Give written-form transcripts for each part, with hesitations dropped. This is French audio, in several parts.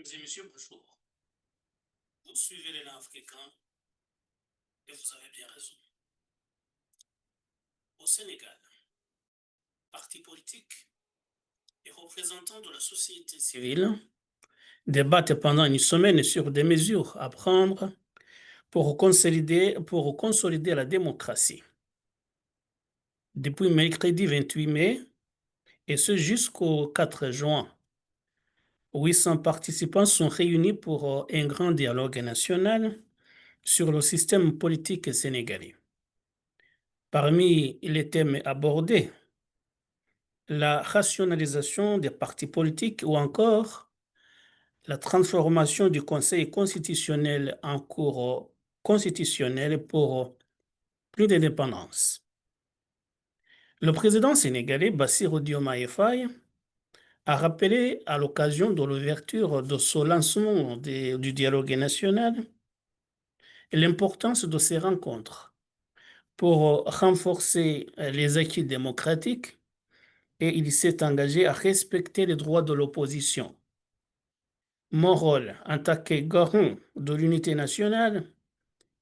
Mesdames et messieurs, bonjour. Vous suivez l'élan africain et vous avez bien raison. Au Sénégal, partis politiques et représentants de la société civile débattent pendant une semaine sur des mesures à prendre pour consolider la démocratie. Depuis mercredi 28 mai, et ce jusqu'au 4 juin, 800 participants sont réunis pour un grand dialogue national sur le système politique sénégalais. Parmi les thèmes abordés, la rationalisation des partis politiques ou encore la transformation du Conseil constitutionnel en cour constitutionnelle pour plus d'indépendance. Le président sénégalais Bassirou Diomaye Faye a rappelé à l'occasion de l'ouverture de ce lancement du dialogue national l'importance de ces rencontres pour renforcer les acquis démocratiques et il s'est engagé à respecter les droits de l'opposition. Mon rôle en tant que garant de l'unité nationale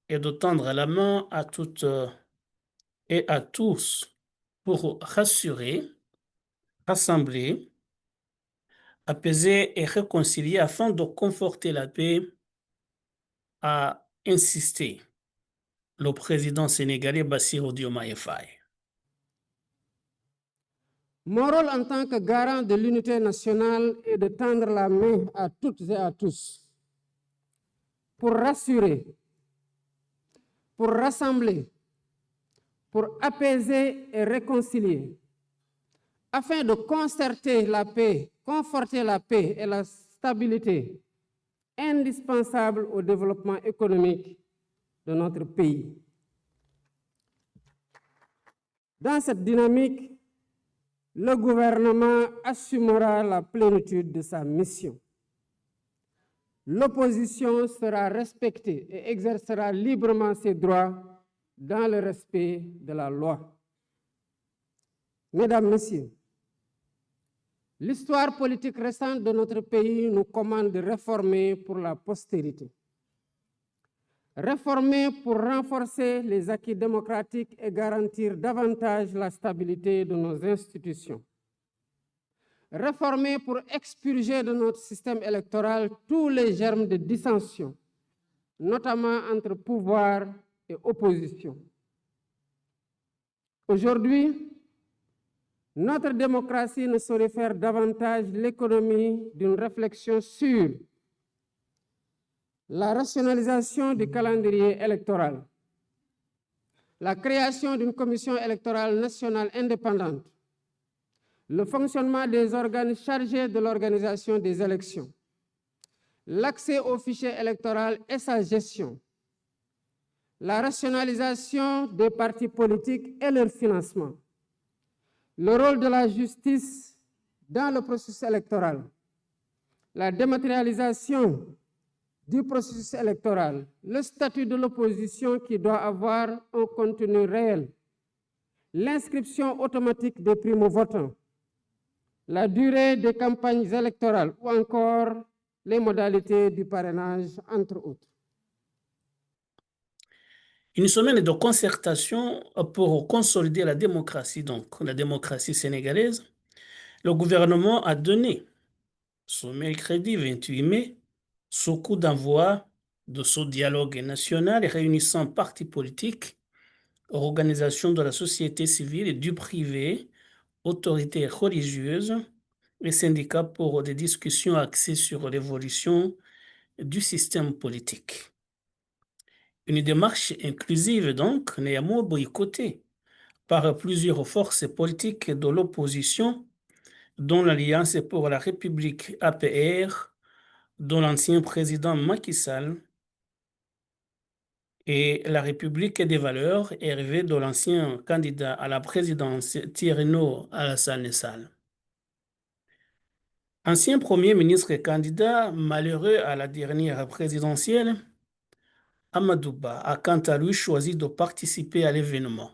est de tendre la main à toutes et à tous pour rassurer, rassembler, apaiser et réconcilier afin de conforter la paix, a insisté le président sénégalais Bassirou Diomaye Faye. Mon rôle en tant que garant de l'unité nationale est de tendre la main à toutes et à tous pour rassurer, pour rassembler, pour apaiser et réconcilier, afin de concerter la paix, conforter la paix et la stabilité indispensables au développement économique de notre pays. Dans cette dynamique, le gouvernement assumera la plénitude de sa mission. L'opposition sera respectée et exercera librement ses droits dans le respect de la loi. Mesdames, Messieurs, l'histoire politique récente de notre pays nous commande de réformer pour la postérité. Réformer pour renforcer les acquis démocratiques et garantir davantage la stabilité de nos institutions. Réformer pour expurger de notre système électoral tous les germes de dissension, notamment entre pouvoir et opposition. Aujourd'hui, notre démocratie ne saurait faire davantage l'économie d'une réflexion sur la rationalisation du calendrier électoral, la création d'une commission électorale nationale indépendante, le fonctionnement des organes chargés de l'organisation des élections, l'accès au fichier électoral et sa gestion, la rationalisation des partis politiques et leur financement, le rôle de la justice dans le processus électoral, la dématérialisation du processus électoral, le statut de l'opposition qui doit avoir un contenu réel, l'inscription automatique des primo-votants, la durée des campagnes électorales ou encore les modalités du parrainage, entre autres. Une semaine de concertation pour consolider la démocratie, donc la démocratie sénégalaise. Le gouvernement a donné ce mercredi 28 mai ce coup d'envoi de ce dialogue national réunissant partis politiques, organisations de la société civile et du privé, autorités religieuses et syndicats pour des discussions axées sur l'évolution du système politique. Une démarche inclusive donc, néanmoins boycottée par plusieurs forces politiques de l'opposition, dont l'Alliance pour la République APR, dont l'ancien président Macky Sall, et la République des valeurs, RV de l'ancien candidat à la présidence Thierry Alassane Sall. Ancien Premier ministre et candidat malheureux à la dernière présidentielle, Amadou Ba a quant à lui choisi de participer à l'événement.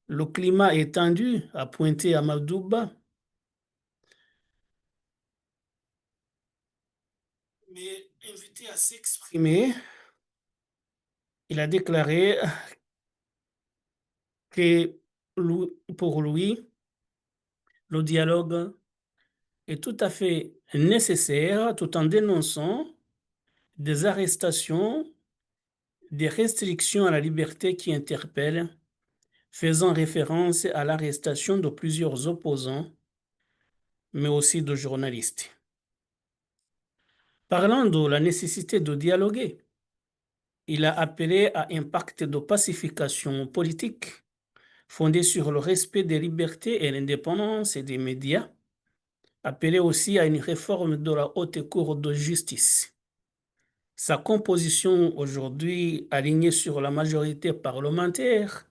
Le climat est tendu, a pointé Amadou Ba. Mais invité à s'exprimer, il a déclaré que pour lui, le dialogue est tout à fait nécessaire tout en dénonçant des arrestations, des restrictions à la liberté qui interpellent, faisant référence à l'arrestation de plusieurs opposants, mais aussi de journalistes. Parlant de la nécessité de dialoguer, il a appelé à un pacte de pacification politique fondé sur le respect des libertés et l'indépendance des médias, appelé aussi à une réforme de la Haute Cour de justice. Sa composition aujourd'hui alignée sur la majorité parlementaire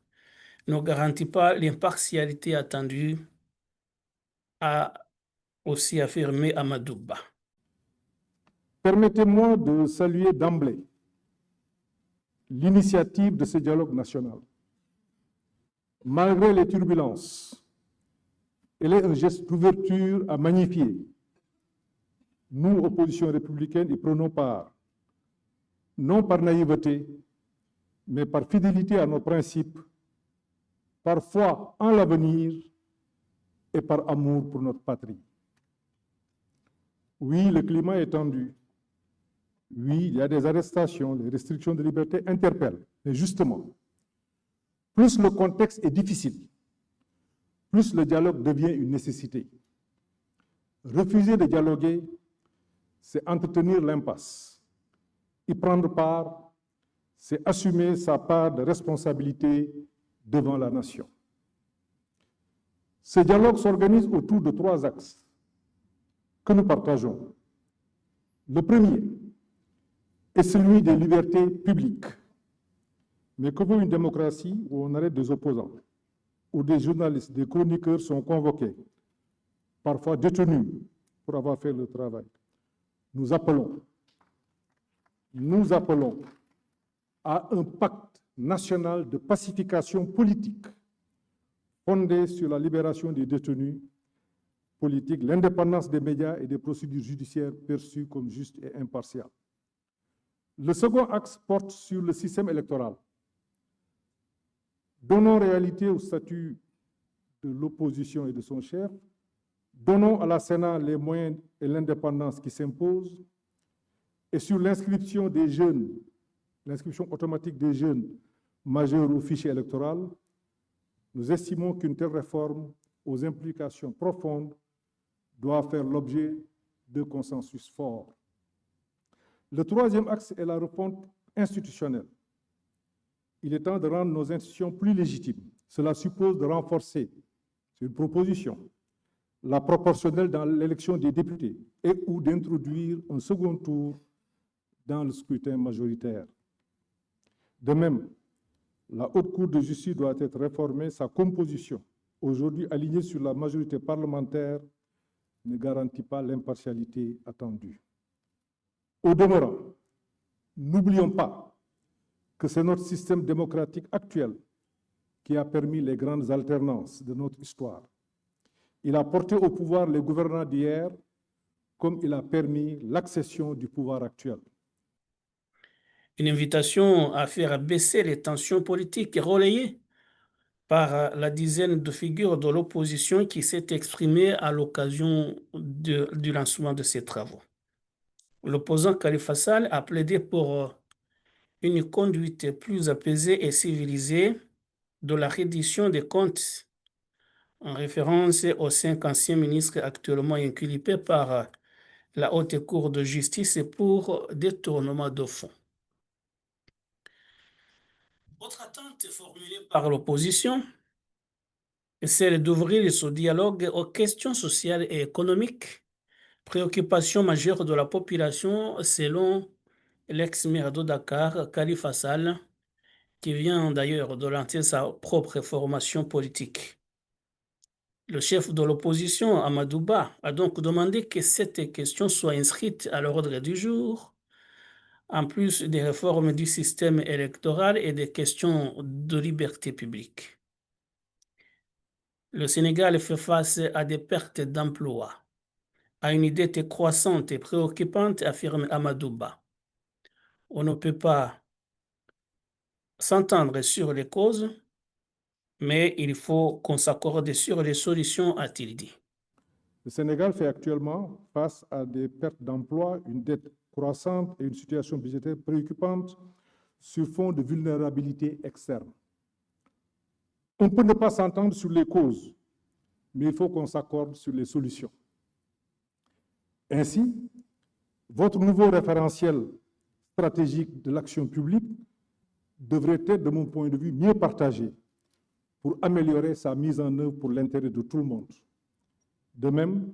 ne garantit pas l'impartialité attendue, a aussi affirmé Amadou Ba. Permettez-moi de saluer d'emblée l'initiative de ce dialogue national. Malgré les turbulences, elle est un geste d'ouverture à magnifier. Nous, opposition républicaine, y prenons part, non par naïveté, mais par fidélité à nos principes, par foi en l'avenir et par amour pour notre patrie. Oui, le climat est tendu. Oui, il y a des arrestations, les restrictions de liberté interpellent. Mais justement, plus le contexte est difficile, plus le dialogue devient une nécessité. Refuser de dialoguer, c'est entretenir l'impasse. Y prendre part, c'est assumer sa part de responsabilité devant la nation. Ce dialogue s'organise autour de 3 axes que nous partageons. Le premier est celui des libertés publiques. Mais que vaut une démocratie où on arrête des opposants, où des journalistes, des chroniqueurs sont convoqués, parfois détenus pour avoir fait le travail? Nous appelons à un pacte national de pacification politique fondé sur la libération des détenus politiques, l'indépendance des médias et des procédures judiciaires perçues comme justes et impartiales. Le second axe porte sur le système électoral. Donnons réalité au statut de l'opposition et de son chef. Donnons à la Sénat les moyens et l'indépendance qui s'imposent. Et sur l'inscription des jeunes, l'inscription automatique des jeunes majeurs au fichier électoral, nous estimons qu'une telle réforme aux implications profondes doit faire l'objet de consensus forts. Le troisième axe est la refonte institutionnelle. Il est temps de rendre nos institutions plus légitimes. Cela suppose de renforcer, c'est une proposition, la proportionnelle dans l'élection des députés et ou d'introduire un second tour dans le scrutin majoritaire. De même, la Haute Cour de justice doit être réformée. Sa composition, aujourd'hui alignée sur la majorité parlementaire, ne garantit pas l'impartialité attendue. Au demeurant, n'oublions pas que c'est notre système démocratique actuel qui a permis les grandes alternances de notre histoire. Il a porté au pouvoir les gouvernants d'hier, comme il a permis l'accession du pouvoir actuel. Une invitation à faire baisser les tensions politiques relayées par la dizaine de figures de l'opposition qui s'est exprimée à l'occasion du lancement de ces travaux. L'opposant Khalifa Sall a plaidé pour une conduite plus apaisée et civilisée de la reddition des comptes, en référence aux 5 anciens ministres actuellement inculpés par la Haute Cour de justice pour détournement de fonds. Autre attente formulée par l'opposition est celle d'ouvrir ce dialogue aux questions sociales et économiques, préoccupation majeure de la population selon l'ex-maire de Dakar, Khalifa Sall, qui vient d'ailleurs de lancer sa propre formation politique. Le chef de l'opposition, Amadou Ba, a donc demandé que cette question soit inscrite à l'ordre du jour, en plus des réformes du système électoral et des questions de liberté publique. Le Sénégal fait face à des pertes d'emplois, à une dette croissante et préoccupante, affirme Amadou Ba. On ne peut pas s'entendre sur les causes, mais il faut qu'on s'accorde sur les solutions, a-t-il dit. Le Sénégal fait actuellement face à des pertes d'emplois, une dette croissante et une situation budgétaire préoccupante sur fond de vulnérabilité externe. On peut ne pas s'entendre sur les causes, mais il faut qu'on s'accorde sur les solutions. Ainsi, votre nouveau référentiel stratégique de l'action publique devrait être, de mon point de vue, mieux partagé pour améliorer sa mise en œuvre pour l'intérêt de tout le monde. De même,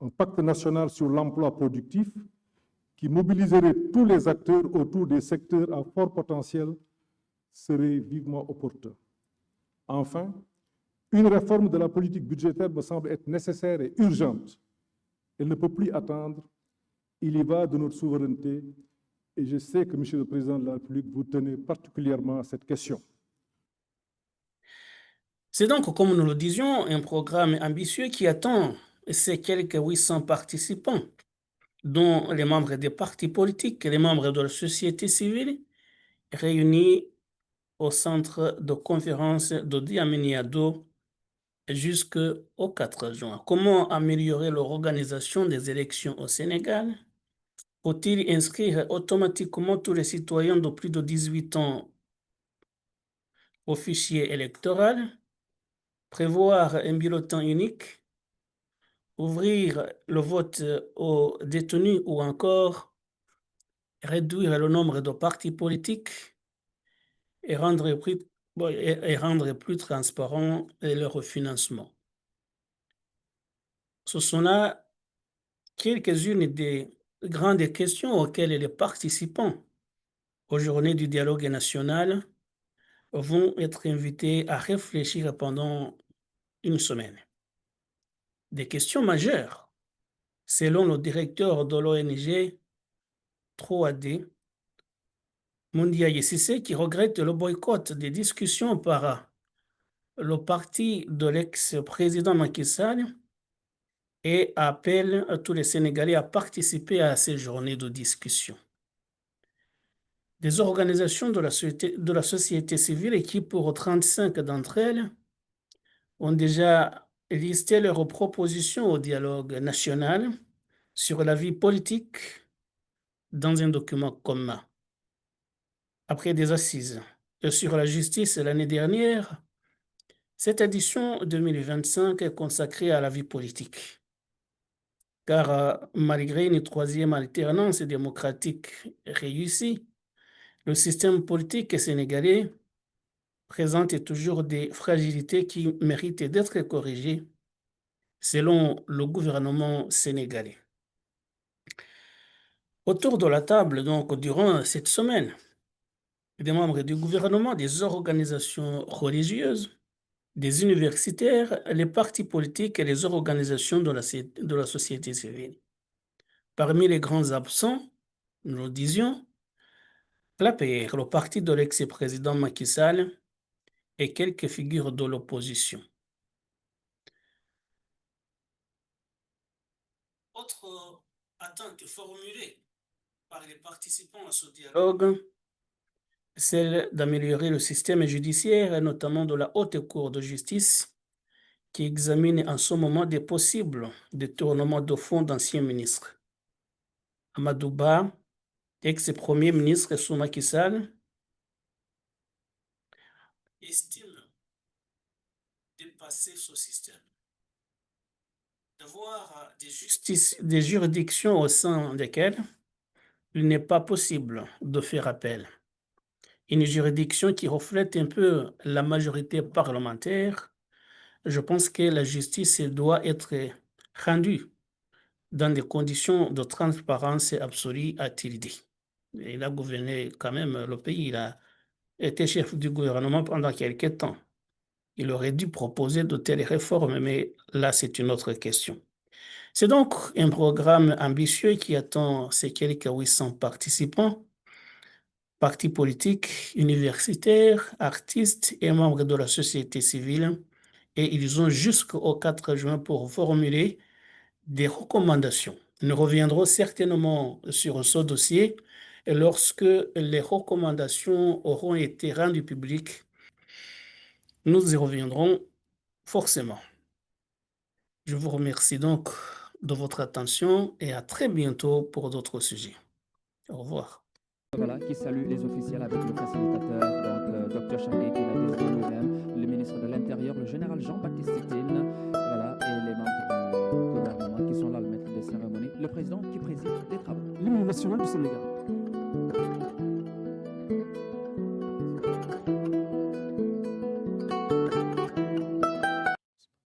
un pacte national sur l'emploi productif qui mobiliserait tous les acteurs autour des secteurs à fort potentiel serait vivement opportun. Enfin, une réforme de la politique budgétaire me semble être nécessaire et urgente. Elle ne peut plus attendre. Il y va de notre souveraineté et je sais que, Monsieur le Président de la République, vous tenez particulièrement à cette question. C'est donc, comme nous le disions, un programme ambitieux qui attend ces quelques 800 participants, dont les membres des partis politiques et les membres de la société civile, réunis au centre de conférence de Diamniadio jusqu'au 4 juin. Comment améliorer l'organisation des élections au Sénégal? Faut-il inscrire automatiquement tous les citoyens de plus de 18 ans au fichier électoral? Prévoir un bulletin unique? Ouvrir le vote aux détenus ou encore réduire le nombre de partis politiques et rendre plus transparent leur financement. Ce sont là quelques-unes des grandes questions auxquelles les participants aux journées du dialogue national vont être invités à réfléchir pendant une semaine. Des questions majeures, selon le directeur de l'ONG 3D, Moundiaye Cissé, qui regrette le boycott des discussions par le parti de l'ex-président Macky Sall et appelle à tous les Sénégalais à participer à ces journées de discussion. Des organisations de la société civile, qui pour 35 d'entre elles ont déjà listé leurs propositions au dialogue national sur la vie politique dans un document commun. Après des assises sur la justice l'année dernière, cette édition 2025 est consacrée à la vie politique. Car malgré une troisième alternance démocratique réussie, le système politique sénégalais présente toujours des fragilités qui méritent d'être corrigées selon le gouvernement sénégalais. Autour de la table, donc, durant cette semaine, des membres du gouvernement, des organisations religieuses, des universitaires, les partis politiques et les organisations de la société civile. Parmi les grands absents, nous le disions, l'APR, le parti de l'ex-président Macky Sall, et quelques figures de l'opposition. Autre attente formulée par les participants à ce dialogue, celle d'améliorer le système judiciaire, et notamment de la Haute Cour de justice, qui examine en ce moment des possibles détournements de fonds d'anciens ministres. Amadou Ba, ex-premier ministre sous Macky Sall, estime dépasser ce système. D'avoir des juridictions au sein desquelles il n'est pas possible de faire appel. Une juridiction qui reflète un peu la majorité parlementaire. Je pense que la justice doit être rendue dans des conditions de transparence absolue, a-t-il dit. Il a gouverné quand même le pays, il a été chef du gouvernement pendant quelques temps. Il aurait dû proposer de telles réformes, mais là, c'est une autre question. C'est donc un programme ambitieux qui attend ces quelques 800 participants, partis politiques, universitaires, artistes et membres de la société civile, et ils ont jusqu'au 4 juin pour formuler des recommandations. Nous reviendrons certainement sur ce dossier et lorsque les recommandations auront été rendues publiques, nous y reviendrons forcément. Je vous remercie donc de votre attention et à très bientôt pour d'autres sujets. Au revoir. Voilà, qui salue les officiels avec le facilitateur, donc Dr Chargé qui l'a désigné lui-même, le ministre de l'Intérieur, le général Jean-Baptiste Tine, voilà, et les membres du gouvernement qui sont là, le maître des cérémonies, le président qui préside les travaux. L'hymne national du Sénégal.